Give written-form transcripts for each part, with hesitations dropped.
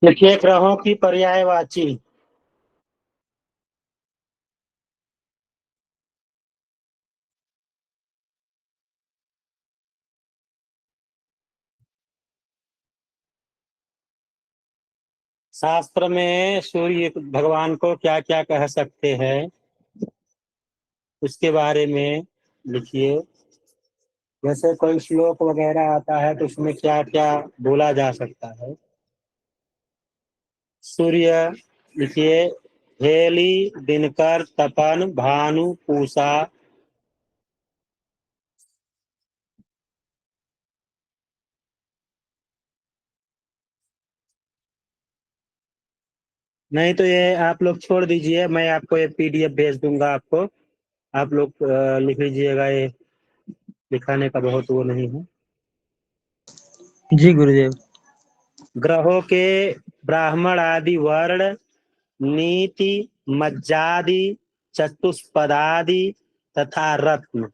देखिए ग्रहों की पर्यायवाची। शास्त्र में सूर्य भगवान को क्या क्या कह सकते हैं उसके बारे में लिखिए। जैसे कोई श्लोक वगैरह आता है तो उसमें क्या क्या बोला जा सकता है। सूर्य लिखिए। हेली, दिनकर, तपन, भानु, पूषा। नहीं तो ये आप लोग छोड़ दीजिए, मैं आपको ये पीडीएफ भेज दूंगा आपको। आप लोग लिख लीजिएगा, ये लिखाने का बहुत वो नहीं है। जी गुरुदेव। ग्रहों के ब्राह्मण आदि वर्ण, नीति, मज्जादि, चतुष्पदादि तथा रत्न।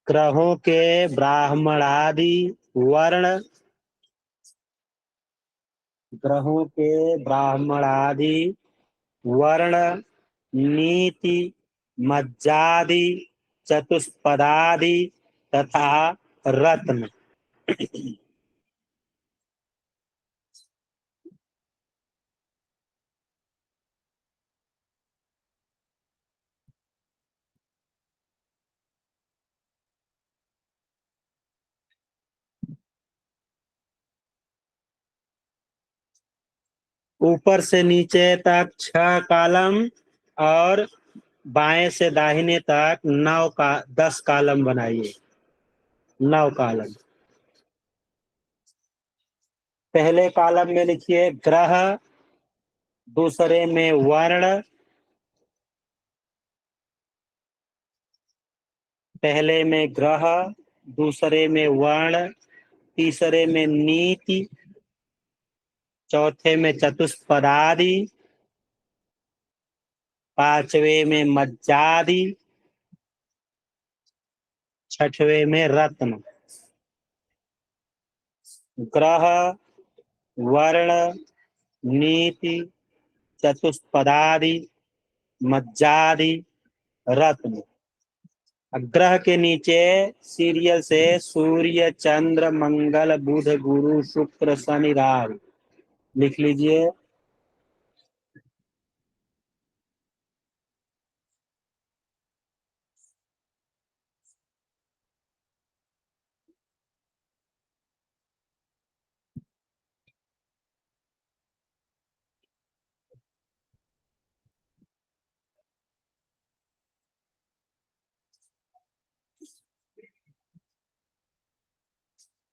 ग्रहों के ब्राह्मण आदि वर्ण, ग्रहों के ब्राह्मण आदि वर्ण, नीति, मज्जादि, चतुष्पदादि तथा रत्न। ऊपर से नीचे तक 6 कॉलम और बाएं से दाहिने तक 10 कॉलम बनाइए। 9 कॉलम। पहले कॉलम में लिखिए ग्रह, दूसरे में वर्ण, पहले में ग्रह, दूसरे में वर्ण, तीसरे में नीति, चौथे में चतुष्पदादि, पांचवे में मज्जादि, छठवें में रत्न। ग्रह, वर्ण, नीति, चतुष्पदादि, मज्जादि, रत्न। ग्रह के नीचे सीरियल से सूर्य, चंद्र, मंगल, बुध, गुरु, शुक्र, शनि, राहु लिख लीजिए।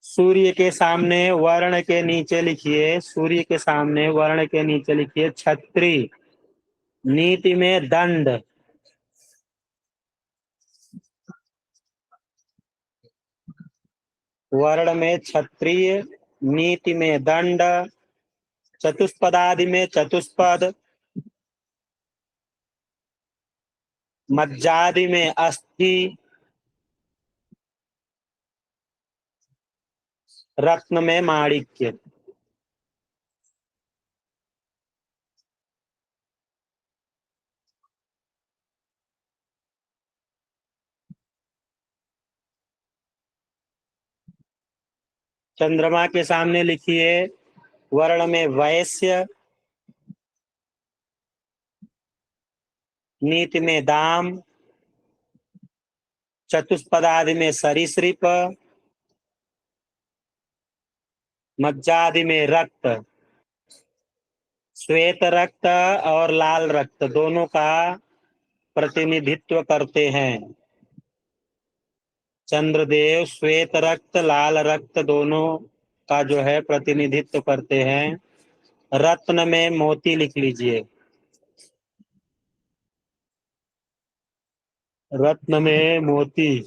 सूर्य के सामने वर्ण के नीचे लिखिए, सूर्य के सामने वर्ण के नीचे लिखिए छत्री। नीति में दंड। वर्ण में क्षत्रिय, नीति में दंड, चतुष्पदादि में चतुष्पद, मज्जादि में अस्थि, रत्न में माणिक्य। चंद्रमा के सामने लिखिए वर्ण में वैश्य, नीति में दाम, चतुष्पदादि में सरीसृप, मज्जादि में रक्त। श्वेत रक्त और लाल रक्त दोनों का प्रतिनिधित्व करते हैं। चंद्रदेव श्वेत रक्त, लाल रक्त दोनों का जो है प्रतिनिधित्व करते हैं। रत्न में मोती लिख लीजिए। रत्न में मोती।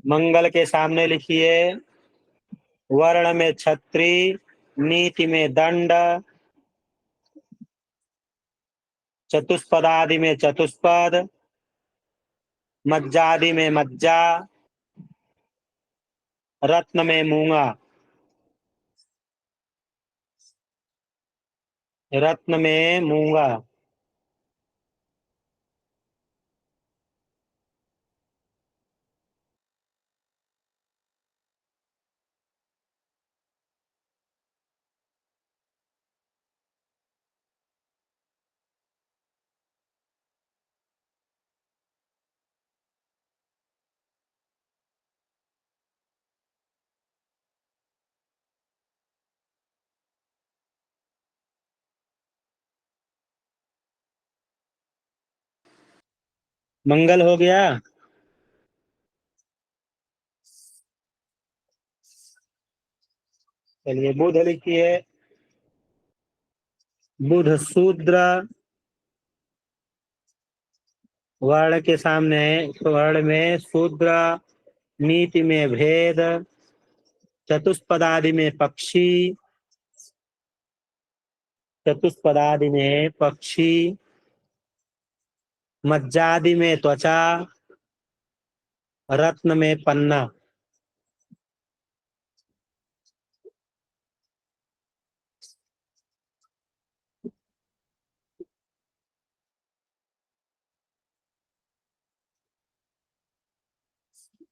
मंगल के सामने लिखिए वर्ण में छत्री, नीति में दंड, चतुष्पदादि में चतुष्पद, मज्जादि में मज्जा, रत्न में मूंगा, रत्न में मूंगा। मंगल हो गया। चलिए बुध लिखिए। बुध शूद्र, वर्ण के सामने वर्ण में शूद्र, नीति में भेद, चतुष्पदादि में पक्षी, चतुष्पदादि में पक्षी, मज्जादि में त्वचा, रत्न में पन्ना।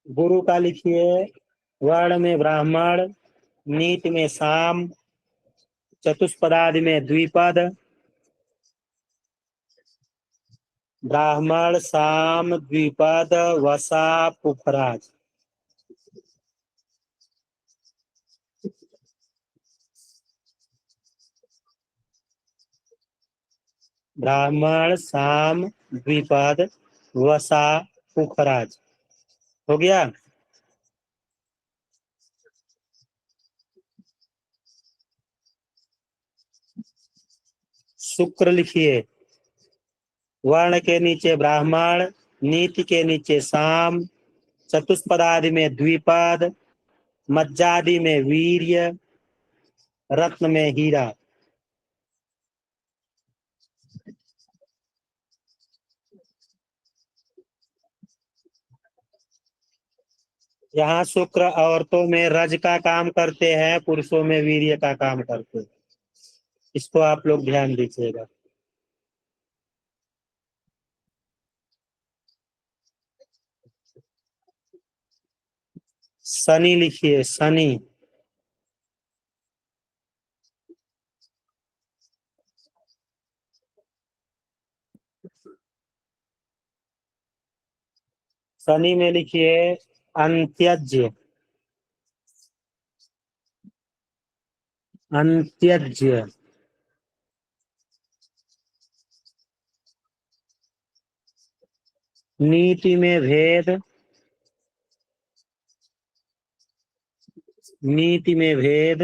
गुरु का लिखिए। वर्ण में ब्राह्मण, नीति में साम, चतुष्पदादि में द्विपद, ब्राह्मण साम द्विपद वसा पुखराज। ब्राह्मण साम द्विपद वसा पुखराज हो गया। शुक्र लिखिए। वर्ण के नीचे ब्राह्मण, नीति के नीचे साम, चतुष्पदादि में द्विपद, मज्जादि में वीर्य, रत्न में हीरा। यहाँ शुक्र औरतों में रज का काम करते हैं, पुरुषों में वीर्य का काम करते हैं। इसको आप लोग ध्यान दीजिएगा। शनि लिखिए। शनि, शनि में लिखिए अंत्यज्य। अंत्यज्य, नीति में भेद, नीति में भेद,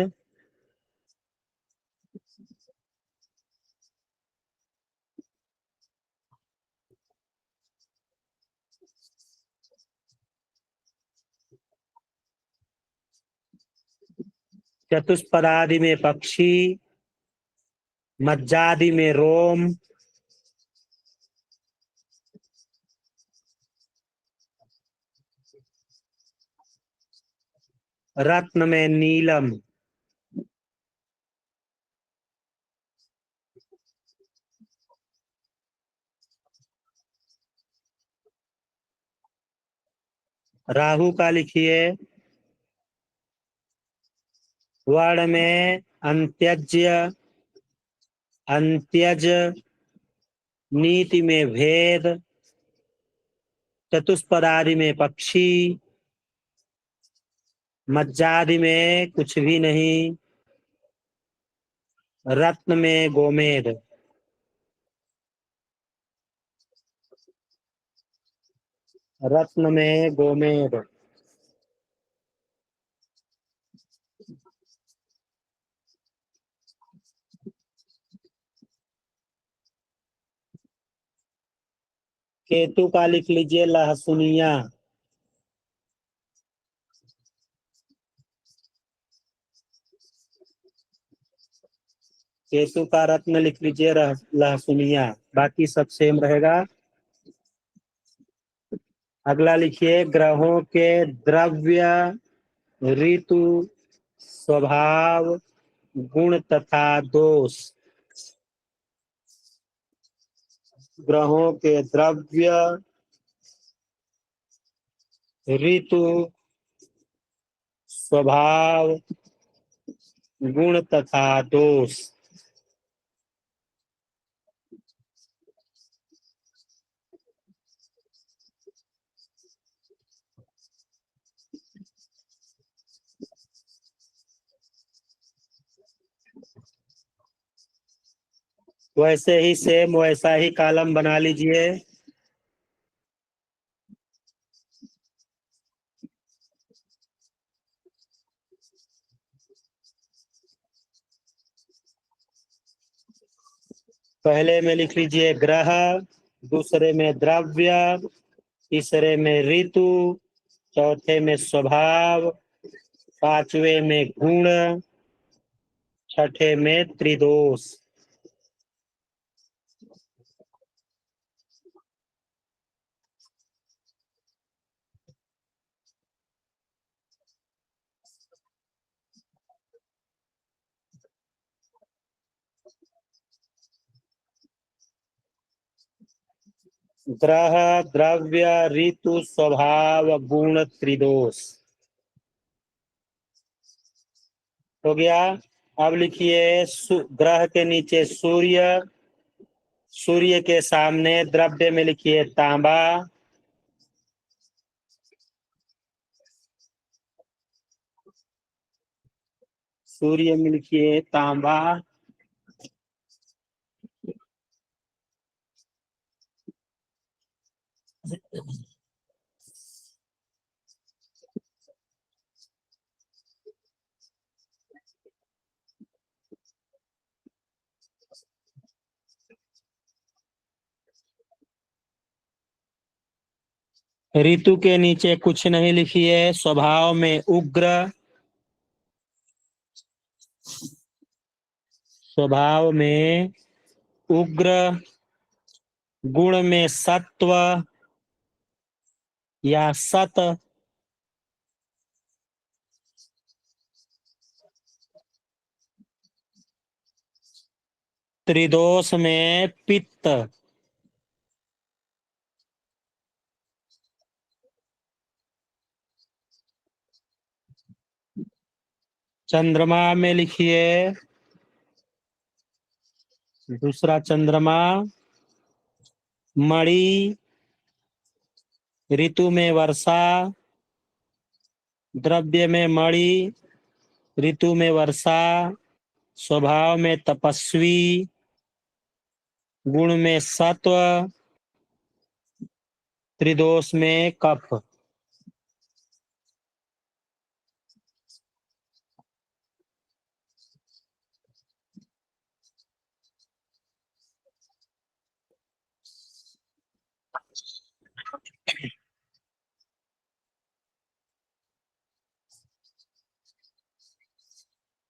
चतुष्पदादि में पक्षी, मज्जादि में रोम, रत्न में नीलम। राहु का लिखिए। वर्ण में अंत्यज्य, अंत्यज, नीति में भेद, चतुष्पदादि में पक्षी, मज्जादि में कुछ भी नहीं, रत्न में गोमेद। रत्न में गोमेद। केतु का लिख लीजिए लहसुनिया। केतु का रत्न लिख लीजिए लहसुनिया, बाकी सब सेम रहेगा। अगला लिखिए ग्रहों के द्रव्य, ऋतु, स्वभाव, गुण तथा दोष। ग्रहों के द्रव्य, ऋतु, स्वभाव, गुण तथा दोष। वैसे ही सेम वैसा ही कॉलम बना लीजिए। पहले में लिख लीजिए ग्रह, दूसरे में द्रव्य, तीसरे में ऋतु, चौथे में स्वभाव, पांचवे में गुण, छठे में त्रिदोष। ग्रह, द्रव्य, ऋतु, स्वभाव, गुण, त्रिदोष हो गया। अब लिखिए ग्रह के नीचे सूर्य, सूर्य के सामने द्रव्य में लिखिए तांबा, सूर्य में लिखिए तांबा, ऋतु के नीचे कुछ नहीं लिखिए, स्वभाव में उग्र, स्वभाव में उग्र, गुण में सत्व या सत, त्रिदोष में पित्त। चंद्रमा में लिखिए दूसरा चंद्रमा मणि, ऋतु में वर्षा, द्रव्य में मणि, ऋतु में वर्षा, स्वभाव में तपस्वी, गुण में सत्व, त्रिदोष में कफ।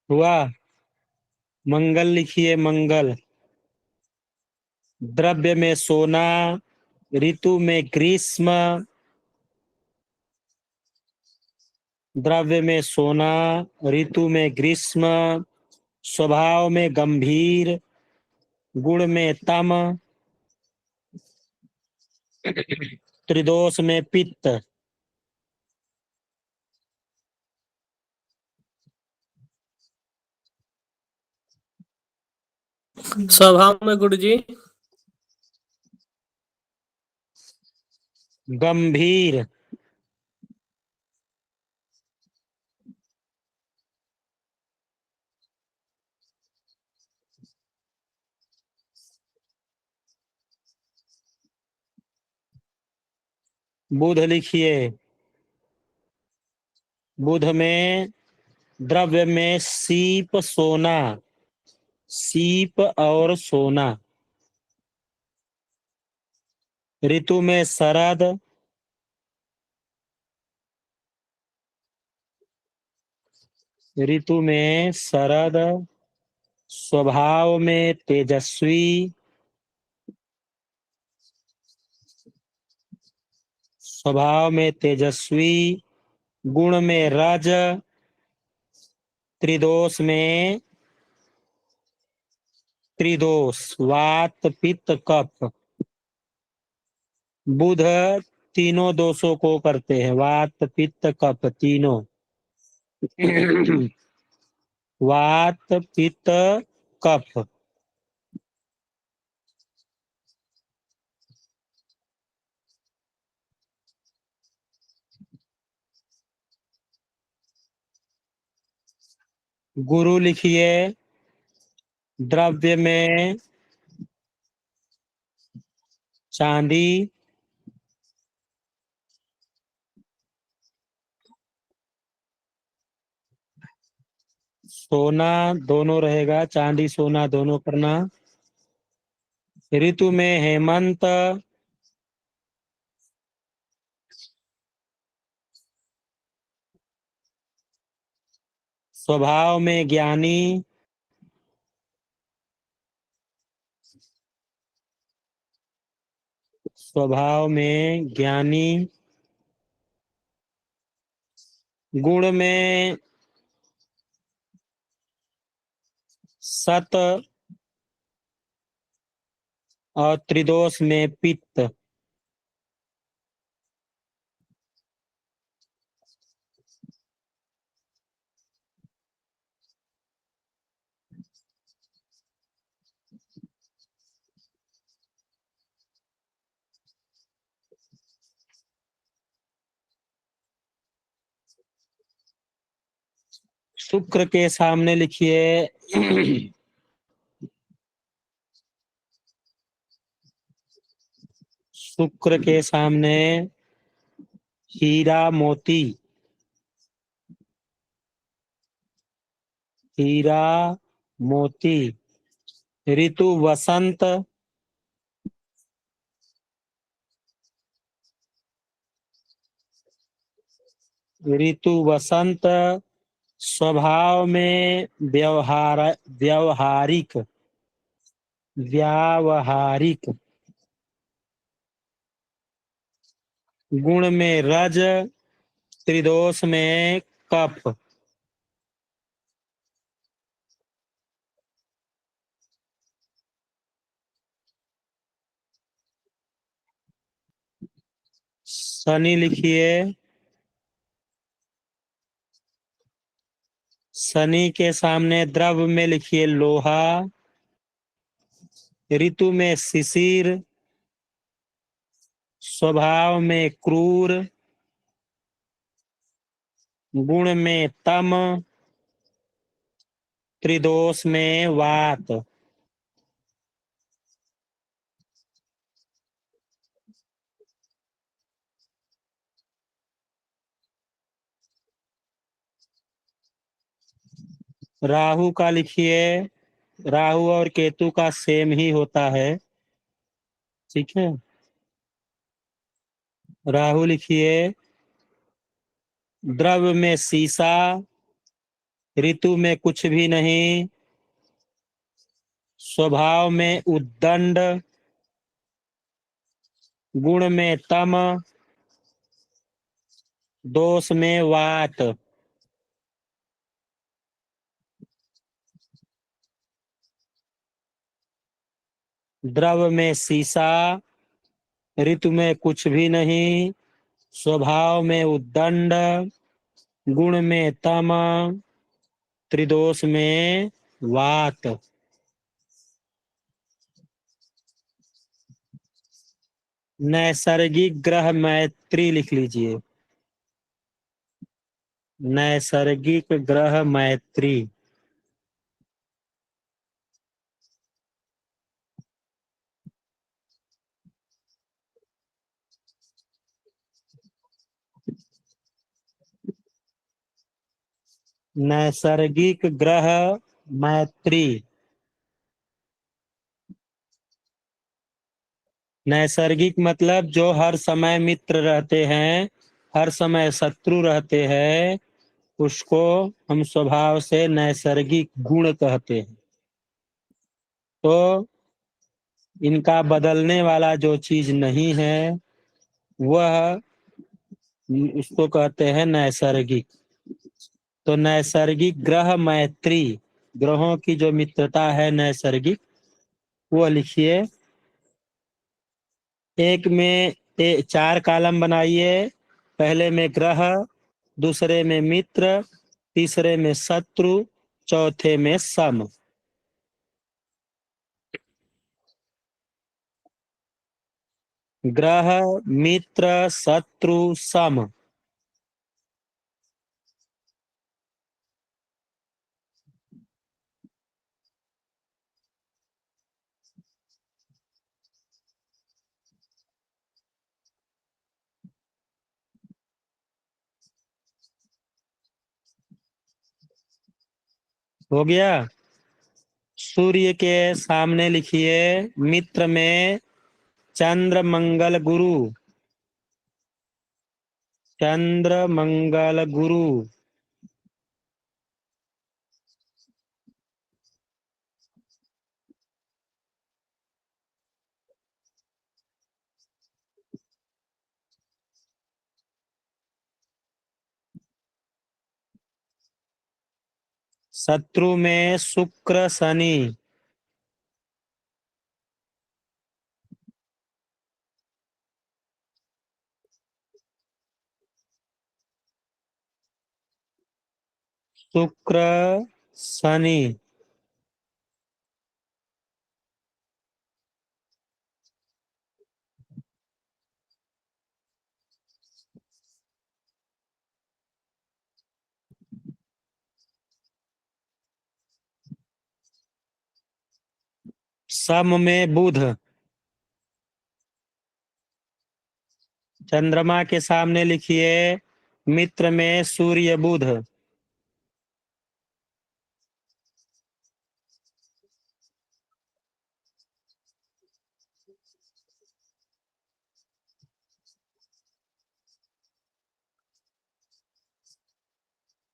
हुआ। मंगल लिखिए मंगल, द्रव्य में सोना, ऋतु में ग्रीष्म, द्रव्य में सोना, ऋतु में ग्रीष्म, स्वभाव में गंभीर, गुण में तम, त्रिदोष में पित्त। स्वभाव में गुरुजी गंभीर, बुध लिखिए, बुध में द्रव्य में सीप, सोना, सीप और सोना, ऋतु में शरद, ऋतु में शरद, स्वभाव में तेजस्वी, स्वभाव में तेजस्वी, गुण में रज, त्रिदोष में त्रिदोष, वात पित्त कफ। बुध तीनों दोषों को करते हैं, वात पित्त कफ तीनों। वात पित्त कफ। गुरु लिखिए, द्रव्य में चांदी, सोना दोनों रहेगा, चांदी सोना दोनों करना। ऋतु में हेमंत, स्वभाव में ज्ञानी, स्वभाव में ज्ञानी, गुण में सत और त्रिदोष में पित्त। शुक्र के सामने लिखिए शुक्र के सामने हीरा मोती, हीरा मोती। ऋतु वसंत, ऋतु वसंत। स्वभाव में व्यावहारिक, व्यावहारिक। गुण में रज, त्रिदोष में कफ। शनि लिखिए, शनि के सामने द्रव्य में लिखिए लोहा, ऋतु में शिशिर, स्वभाव में क्रूर, गुण में तम, त्रिदोष में वात। राहु का लिखिए, राहु और केतु का सेम ही होता है, ठीक है। राहु लिखिए, द्रव्य में सीसा, ऋतु में कुछ भी नहीं, स्वभाव में उद्दंड, गुण में तम, दोष में वात। द्रव्य में सीसा, ऋतु में कुछ भी नहीं, स्वभाव में उद्दंड, गुण में तम, त्रिदोष में वात। नैसर्गिक ग्रह मैत्री लिख लीजिए, नैसर्गिक ग्रह मैत्री। नैसर्गिक ग्रह मैत्री। नैसर्गिक मतलब जो हर समय मित्र रहते हैं, हर समय शत्रु रहते हैं, उसको हम स्वभाव से नैसर्गिक गुण कहते हैं। तो इनका बदलने वाला जो चीज नहीं है वह इसको कहते हैं नैसर्गिक। तो नैसर्गिक ग्रह मैत्री, ग्रहों की जो मित्रता है नैसर्गिक, वो लिखिए। एक में 4 कॉलम बनाइए। पहले में ग्रह, दूसरे में मित्र, तीसरे में शत्रु, चौथे में सम। ग्रह, मित्र, शत्रु, सम। हो गया। सूर्य के सामने लिखिए मित्र में चंद्र मंगल गुरु। चंद्र मंगल गुरु। शत्रु में शुक्र शनि। शुक्र शनि। सम में बुध। चंद्रमा के सामने लिखिए मित्र में सूर्य बुध।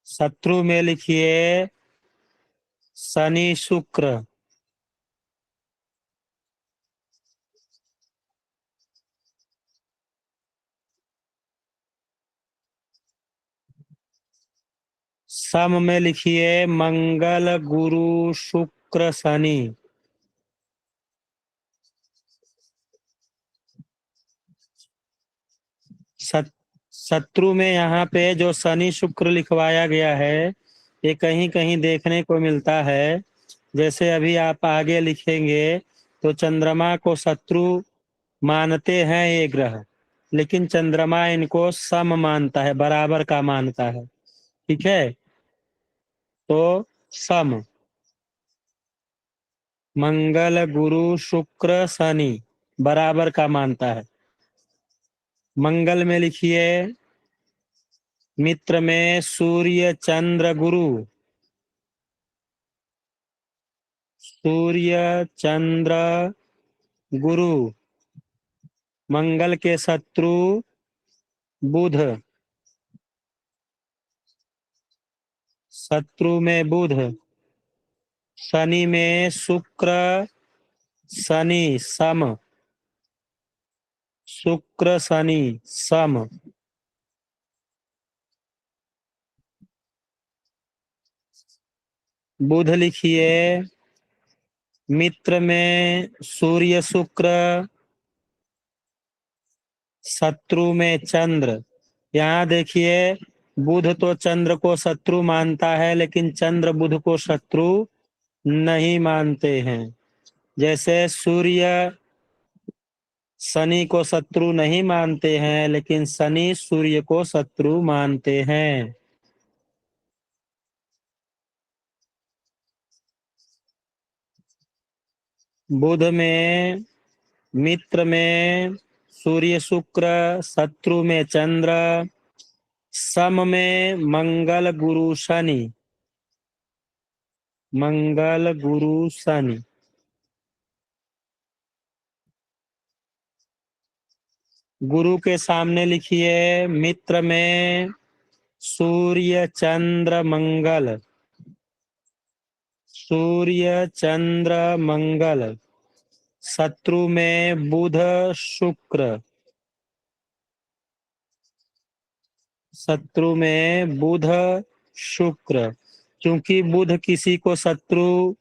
शत्रु में लिखिए शनि शुक्र। सम में लिखिए मंगल गुरु शुक्र शनि। शत्रु में यहाँ पे जो शनि शुक्र लिखवाया गया है, ये कहीं कहीं देखने को मिलता है। जैसे अभी आप आगे लिखेंगे तो चंद्रमा को शत्रु मानते हैं ये ग्रह, लेकिन चंद्रमा इनको सम मानता है, बराबर का मानता है। ठीक है, तो सम, मंगल गुरु शुक्र शनि बराबर का मानता है। मंगल में लिखिए मित्र में सूर्य चंद्र गुरु। सूर्य चंद्र गुरु। मंगल के शत्रु बुध। शत्रु में बुध। शनि में शुक्र शनि सम। शुक्र शनि सम। बुध लिखिए मित्र में सूर्य शुक्र, शत्रु में चंद्र। यहाँ देखिए बुध तो चंद्र को शत्रु मानता है, लेकिन चंद्र बुध को शत्रु नहीं मानते हैं। जैसे सूर्य शनि को शत्रु नहीं मानते हैं, लेकिन शनि सूर्य को शत्रु मानते हैं। बुध में मित्र में सूर्य शुक्र, शत्रु में चंद्र, सम में मंगल गुरु शनि। मंगल गुरु शनि। गुरु के सामने लिखिए मित्र में सूर्य चंद्र मंगल। सूर्य चंद्र मंगल। शत्रु में बुध शुक्र। शत्रु में बुध शुक्र, क्योंकि बुध किसी को शत्रु,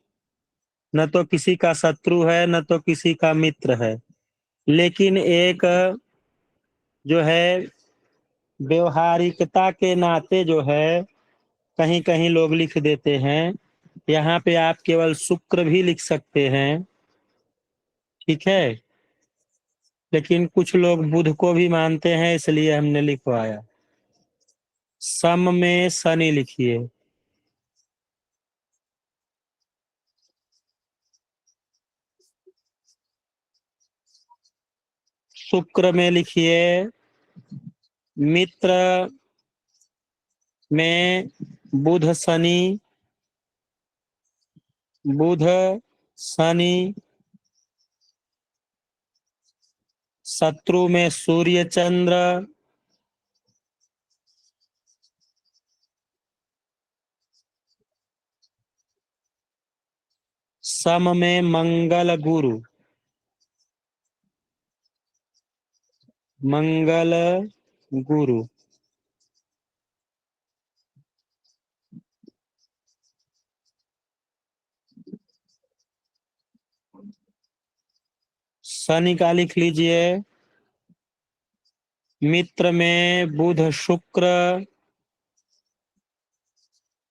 न तो किसी का शत्रु है न तो किसी का मित्र है, लेकिन एक जो है व्यवहारिकता के नाते जो है कहीं कहीं लोग लिख देते हैं। यहाँ पे आप केवल शुक्र भी लिख सकते हैं, ठीक है, लेकिन कुछ लोग बुध को भी मानते हैं, इसलिए हमने लिखवाया। सम में शनि लिखिए। शुक्र में लिखिए मित्र में बुध शनि, बुध शनि। शत्रु में सूर्य चंद्र, सम में मंगल गुरु, मंगल गुरु। शनि का लिख लीजिए मित्र में बुध शुक्र,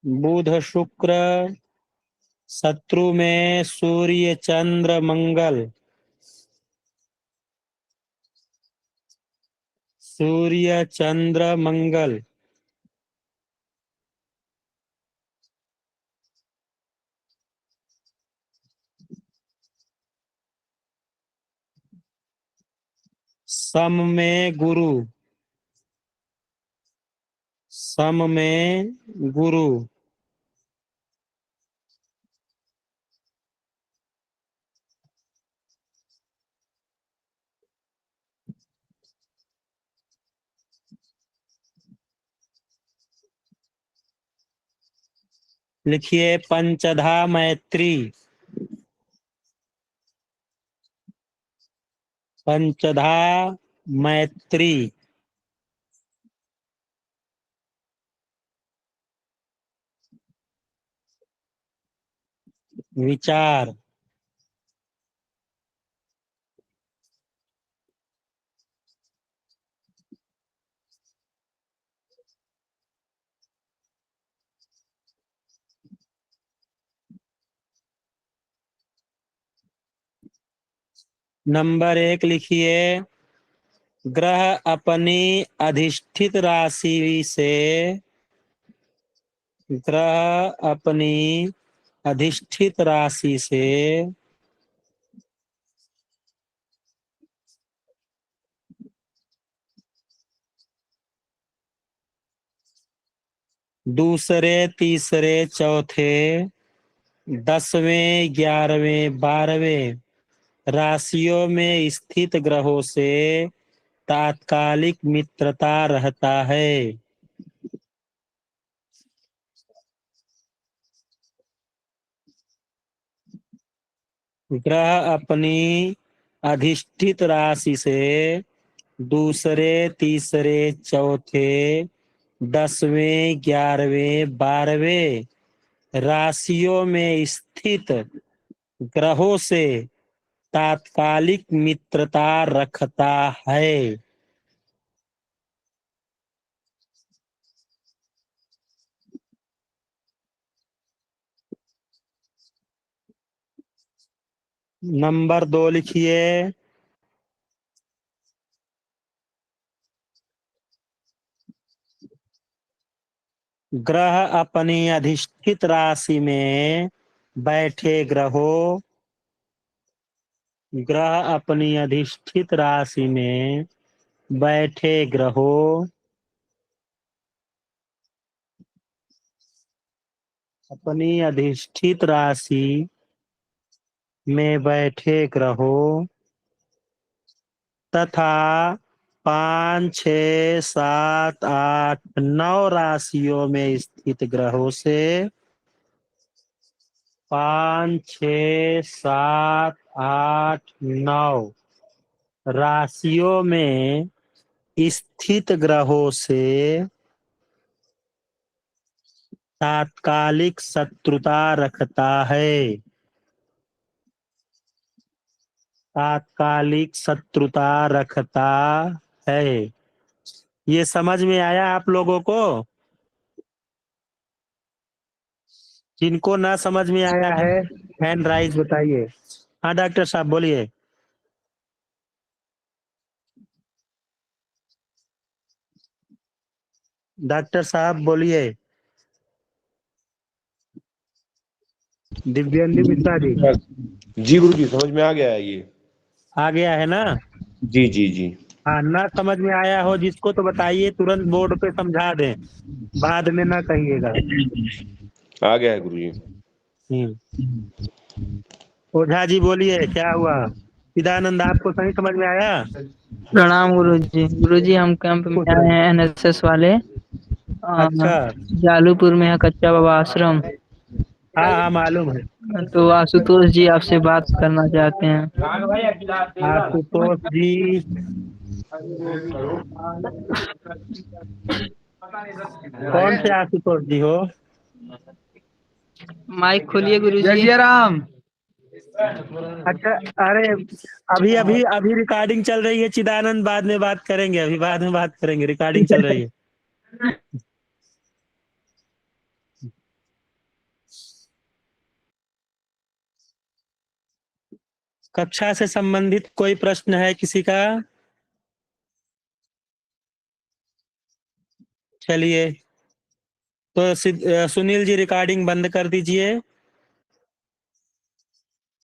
बुध शुक्र। शत्रु में सूर्य चंद्र मंगल, सूर्य चंद्र मंगल। सम में गुरु, सम में गुरु। लिखिए पंचधा मैत्री, पंचधा मैत्री। विचार, नंबर 1 लिखिए ग्रह अपनी अधिष्ठित राशि से, ग्रह अपनी अधिष्ठित राशि से दूसरे तीसरे चौथे 10वें 11वें 12वें राशियों में स्थित ग्रहों से तात्कालिक मित्रता रहता है। ग्रह अपनी अधिष्ठित राशि से दूसरे तीसरे चौथे 10वें 11वें 12वें राशियों में स्थित ग्रहों से तात्कालिक मित्रता रखता है। नंबर 2 लिखिए ग्रह अपनी अधिष्ठित राशि में बैठे ग्रहों, ग्रह अपनी अधिष्ठित राशि में बैठे ग्रहों अपनी अधिष्ठित राशि में बैठे ग्रहों तथा 5 6 7 8 9 राशियों में स्थित ग्रहों से 5 6 7 8 9 राशियों में स्थित ग्रहों से तात्कालिक शत्रुता रखता है। तात्कालिक शत्रुता रखता है। ये समझ में आया आप लोगों को? जिनको ना समझ में आया है हैंड राइज बताइए। हाँ डॉक्टर साहब बोलिए। डॉक्टर साहब बोलिए। दिव्येंदु मिश्रा जी जी गुरु जी, समझ में आ गया है ये। आ गया है ना? जी जी जी। हाँ, ना समझ में आया हो जिसको तो बताइए, तुरंत बोर्ड पे समझा दें, बाद में ना कहिएगा। आ गया है गुरु जी। ओझा जी बोलिए, क्या हुआ? चिदानंद आपको सही समझ में आया? प्रणाम गुरुजी। गुरुजी हम कैंप में खुश आए रहे। हैं एनएसएस वाले। अच्छा। जालूपुर में है कच्चा बाबा आश्रम। हाँ हाँ मालूम है। तो आशुतोष जी आपसे बात करना चाहते हैं। आशुतोष जी कौन से आशुतोष जी हो? माइक खोलिए गुरुजी। जय राम। अच्छा, अरे अभी अभी अभी रिकॉर्डिंग चल रही है चिदानंद, बाद में बात करेंगे, अभी बाद में बात करेंगे, रिकॉर्डिंग चल रही है। कक्षा से संबंधित कोई प्रश्न है किसी का? चलिए तो सुनील जी रिकॉर्डिंग बंद कर दीजिए।